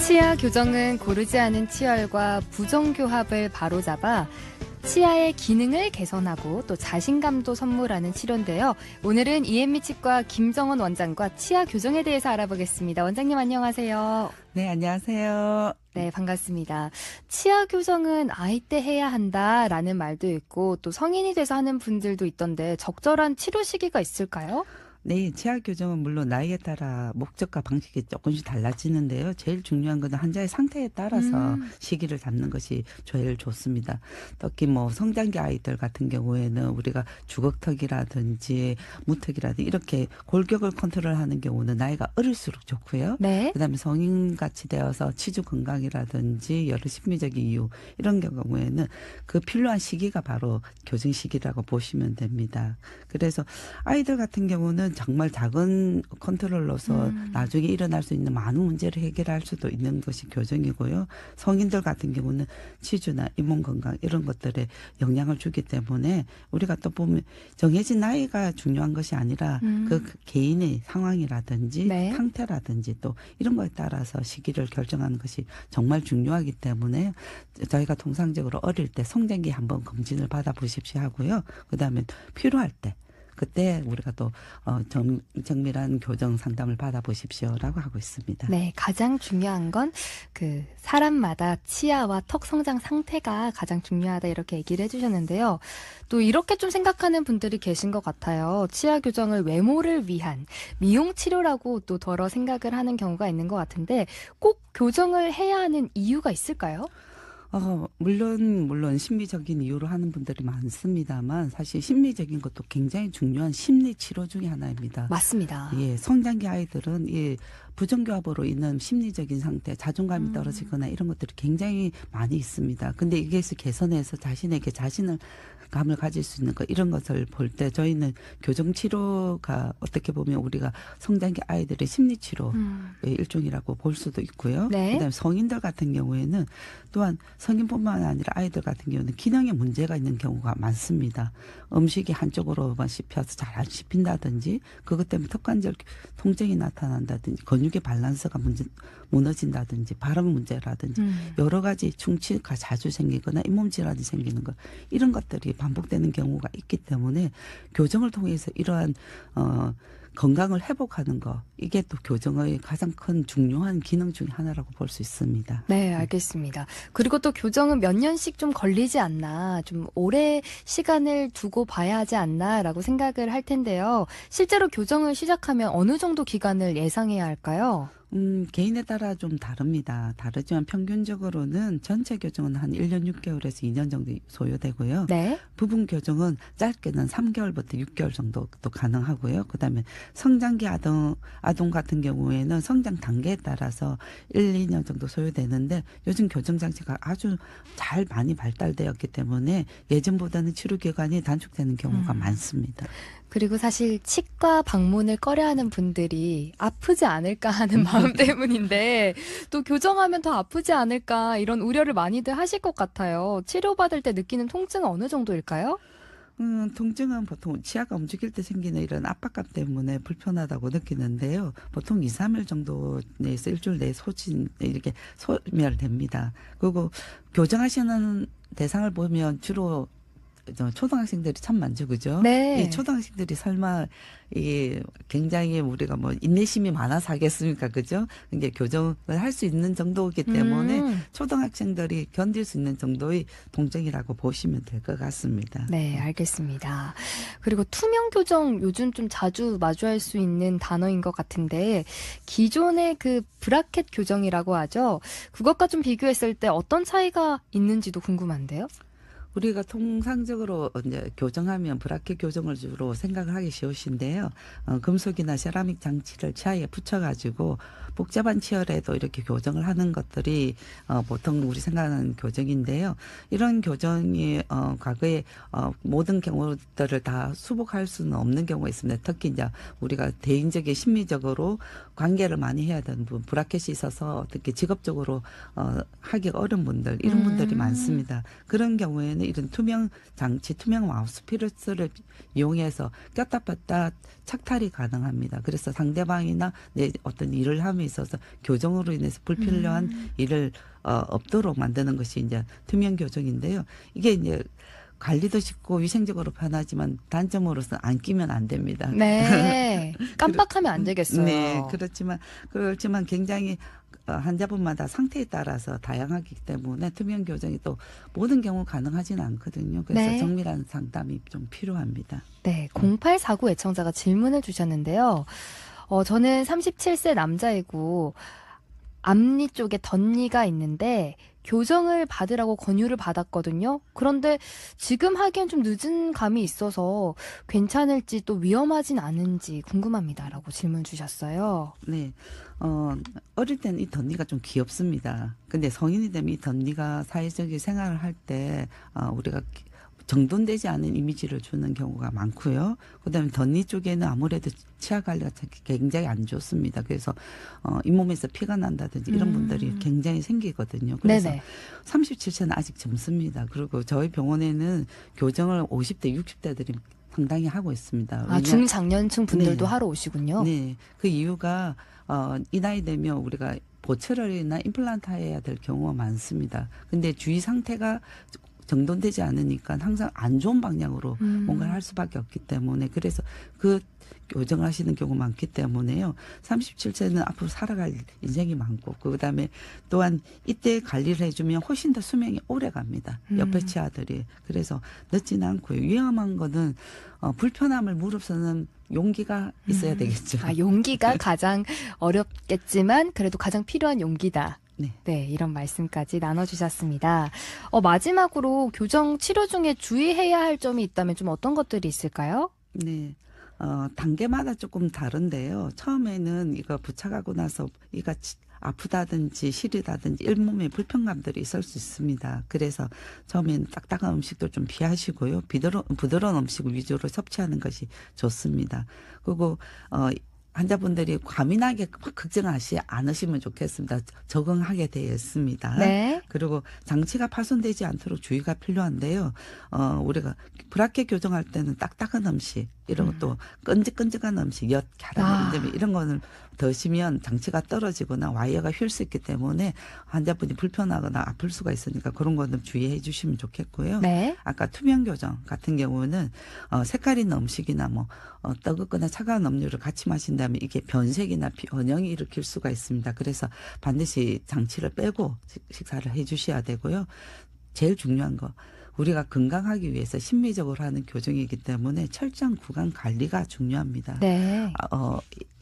치아 교정은 고르지 않은 치열과 부정교합을 바로잡아 치아의 기능을 개선하고 또 자신감도 선물하는 치료인데요. 오늘은 이앤미 치과 김정원 원장과 치아 교정에 대해서 알아보겠습니다. 원장님 안녕하세요. 네, 안녕하세요. 네, 반갑습니다. 치아 교정은 아이 때 해야 한다라는 말도 있고 또 성인이 돼서 하는 분들도 있던데 적절한 치료 시기가 있을까요? 네, 치아 교정은 물론 나이에 따라 목적과 방식이 조금씩 달라지는데요. 제일 중요한 것은 환자의 상태에 따라서 시기를 잡는 것이 제일 좋습니다. 특히 뭐 성장기 아이들 같은 경우에는 우리가 주걱턱이라든지 무턱이라든지 이렇게 골격을 컨트롤하는 경우는 나이가 어릴수록 좋고요. 네. 그다음에 성인같이 되어서 치주 건강이라든지 여러 심리적인 이유 이런 경우에는 그 필요한 시기가 바로 교정 시기라고 보시면 됩니다. 그래서 아이들 같은 경우는 정말 작은 컨트롤로서 나중에 일어날 수 있는 많은 문제를 해결할 수도 있는 것이 교정이고요. 성인들 같은 경우는 치주나 잇몸 건강 이런 것들에 영향을 주기 때문에 우리가 또 보면 정해진 나이가 중요한 것이 아니라 그 개인의 상황이라든지 네. 상태라든지 또 이런 거에 따라서 시기를 결정하는 것이 정말 중요하기 때문에 저희가 통상적으로 어릴 때 성장기 한번 검진을 받아보십시오 하고요. 그다음에 필요할 때 그때 우리가 또 정밀한 교정 상담을 받아보십시오라고 하고 있습니다. 네, 가장 중요한 건 그 사람마다 치아와 턱 성장 상태가 가장 중요하다 이렇게 얘기를 해주셨는데요. 또 이렇게 좀 생각하는 분들이 계신 것 같아요. 치아 교정을 외모를 위한 미용 치료라고 또 덜어 생각을 하는 경우가 있는 것 같은데 꼭 교정을 해야 하는 이유가 있을까요? 물론 심리적인 이유로 하는 분들이 많습니다만 사실 심리적인 것도 굉장히 중요한 심리 치료 중에 하나입니다. 맞습니다. 예, 성장기 아이들은 부정교합으로 인한 심리적인 상태, 자존감이 떨어지거나 이런 것들이 굉장히 많이 있습니다. 근데 이게서 개선해서 자신에게 자신을 감을 가질 수 있는 것 이런 것을 볼 때 저희는 교정 치료가 어떻게 보면 우리가 성장기 아이들의 심리 치료의 일종이라고 볼 수도 있고요. 네. 그다음에 성인들 같은 경우에는 또한 성인뿐만 아니라 아이들 같은 경우는 기능에 문제가 있는 경우가 많습니다. 음식이 한쪽으로만 씹혀서 잘 안 씹힌다든지 그것 때문에 턱관절 통증이 나타난다든지 근육의 밸런스가 무너진다든지 발음 문제라든지 여러 가지 충치가 자주 생기거나 잇몸 질환이 생기는 것 이런 것들이 반복되는 경우가 있기 때문에 교정을 통해서 이러한 건강을 회복하는 거 이게 또 교정의 가장 큰 중요한 기능 중에 하나라고 볼 수 있습니다. 네, 알겠습니다. 그리고 또 교정은 몇 년씩 좀 걸리지 않나, 좀 오래 시간을 두고 봐야 하지 않나라고 생각을 할 텐데요. 실제로 교정을 시작하면 어느 정도 기간을 예상해야 할까요? 개인에 따라 좀 다릅니다. 다르지만 평균적으로는 전체 교정은 한 1년 6개월에서 2년 정도 소요되고요. 네. 부분 교정은 짧게는 3개월부터 6개월 정도도 가능하고요. 그다음에 성장기 아동 같은 경우에는 성장 단계에 따라서 1, 2년 정도 소요되는데 요즘 교정 장치가 아주 잘 많이 발달되었기 때문에 예전보다는 치료 기간이 단축되는 경우가 많습니다. 그리고 사실 치과 방문을 꺼려하는 분들이 아프지 않을까 하는 마음 때문인데 또 교정하면 더 아프지 않을까 이런 우려를 많이들 하실 것 같아요. 치료받을 때 느끼는 통증은 어느 정도일까요? 통증은 보통 치아가 움직일 때 생기는 이런 압박감 때문에 불편하다고 느끼는데요. 보통 2, 3일 정도 내에서 일주일 내에 이렇게 소멸됩니다. 그리고 교정하시는 대상을 보면 주로 초등학생들이 참 많죠, 그죠? 네. 이 초등학생들이 설마 이게 굉장히 우리가 뭐 인내심이 많아서 하겠습니까, 그죠? 이게 교정을 할 수 있는 정도이기 때문에 초등학생들이 견딜 수 있는 정도의 통증이라고 보시면 될 것 같습니다. 네, 알겠습니다. 그리고 투명 교정 요즘 좀 자주 마주할 수 있는 단어인 것 같은데 기존의 그 브라켓 교정이라고 하죠. 그것과 좀 비교했을 때 어떤 차이가 있는지도 궁금한데요. 우리가 통상적으로 이제 교정하면 브라켓 교정을 주로 생각을 하기 쉬우신데요. 금속이나 세라믹 장치를 치아에 붙여가지고 복잡한 치열에도 이렇게 교정을 하는 것들이 보통 우리 생각하는 교정인데요. 이런 교정이 과거에 모든 경우들을 다 수복할 수는 없는 경우가 있습니다. 특히 이제 우리가 대인적인 심리적으로 관계를 많이 해야 되는 부분, 브라켓이 있어서 어떻게 직업적으로 하기가 어려운 분들 이런 분들이 많습니다. 그런 경우에는 이런 투명 장치, 투명 마우스피스를 이용해서 꼈다 뺐다 착탈이 가능합니다. 그래서 상대방이나 내 어떤 일을 함에 있어서 교정으로 인해서 불필요한 일을 없도록 만드는 것이 이제 투명 교정인데요. 이게 이제 관리도 쉽고 위생적으로 편하지만 단점으로서 안 끼면 안 됩니다. 네. 깜빡하면 안 되겠어요. 네, 그렇지만 굉장히 환자분마다 상태에 따라서 다양하기 때문에 투명 교정이 또 모든 경우 가능하지는 않거든요. 그래서 네. 정밀한 상담이 좀 필요합니다. 네, 0849 애청자가 질문을 주셨는데요. 저는 37세 남자이고 앞니 쪽에 덧니가 있는데 교정을 받으라고 권유를 받았거든요. 그런데 지금 하기엔 좀 늦은 감이 있어서 괜찮을지 또 위험하진 않은지 궁금합니다라고 질문 주셨어요. 네, 어릴 때는 이 덧니가 좀 귀엽습니다. 근데 성인이 되면 이 덧니가 사회적인 생활을 할 때 우리가 정돈되지 않은 이미지를 주는 경우가 많고요. 그다음에 덧니 쪽에는 아무래도 치아 관리가 굉장히 안 좋습니다. 그래서 잇몸에서 피가 난다든지 이런 분들이 굉장히 생기거든요. 그래서 네네. 37세는 아직 젊습니다. 그리고 저희 병원에는 교정을 50대, 60대들이 상당히 하고 있습니다. 아, 중장년층 분들도 네. 하러 오시군요. 네, 그 이유가 이 나이 되면 우리가 보철혈이나 임플란트 해야 될 경우가 많습니다. 근데 주위 상태가 정돈되지 않으니까 항상 안 좋은 방향으로 뭔가를 할 수밖에 없기 때문에 그래서 그 교정하시는 경우 많기 때문에요. 37세는 앞으로 살아갈 인생이 많고 그다음에 또한 이때 관리를 해주면 훨씬 더 수명이 오래 갑니다. 옆에 치아들이. 그래서 늦지는 않고요. 위험한 거는 불편함을 무릅쓰는 용기가 있어야 되겠죠. 아, 용기가 가장 어렵겠지만 그래도 가장 필요한 용기다. 네. 네, 이런 말씀까지 나눠주셨습니다. 마지막으로 교정 치료 중에 주의해야 할 점이 있다면 좀 어떤 것들이 있을까요? 네. 단계마다 조금 다른데요. 처음에는 이거 부착하고 나서 이가 아프다든지 시리다든지 잇몸에 불편감들이 있을 수 있습니다. 그래서 처음에는 딱딱한 음식도 좀 피하시고요. 부드러운 음식을 위주로 섭취하는 것이 좋습니다. 그리고 환자분들이 과민하게 걱정하지 않으시면 좋겠습니다. 적응하게 되어 있습니다. 네. 그리고 장치가 파손되지 않도록 주의가 필요한데요. 우리가 브라켓 교정할 때는 딱딱한 음식, 이런 것도 끈적끈적한 음식, 엿, 계란, 인절미 이런 거는 드시면 장치가 떨어지거나 와이어가 휠 수 있기 때문에 환자분이 불편하거나 아플 수가 있으니까 그런 거는 주의해 주시면 좋겠고요. 네. 아까 투명 교정 같은 경우는 색깔 있는 음식이나 뭐 뜨겁거나 차가운 음료를 같이 마신다면 이게 변색이나 변형이 일으킬 수가 있습니다. 그래서 반드시 장치를 빼고 식사를 해 주셔야 되고요. 제일 중요한 거 우리가 건강하기 위해서 심미적으로 하는 교정이기 때문에 철저한 구강 관리가 중요합니다. 네.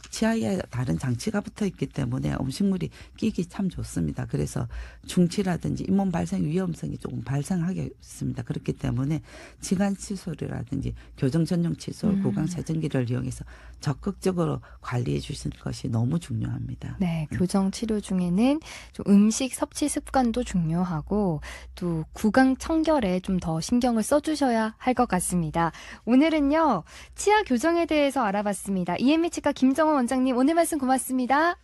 치아에 다른 장치가 붙어 있기 때문에 음식물이 끼기 참 좋습니다. 그래서 충치라든지 잇몸 발생 위험성이 조금 발생하겠습니다. 그렇기 때문에 치간 칫솔이라든지 교정 전용 칫솔, 구강 세정기를 이용해서 적극적으로 관리해 주시는 것이 너무 중요합니다. 네, 교정 치료 중에는 좀 음식 섭취 습관도 중요하고 또 구강 청결에 좀 더 신경을 써주셔야 할 것 같습니다. 오늘은요, 치아 교정에 대해서 알아봤습니다. EME 치과 김정원 원장님 오늘 말씀 고맙습니다.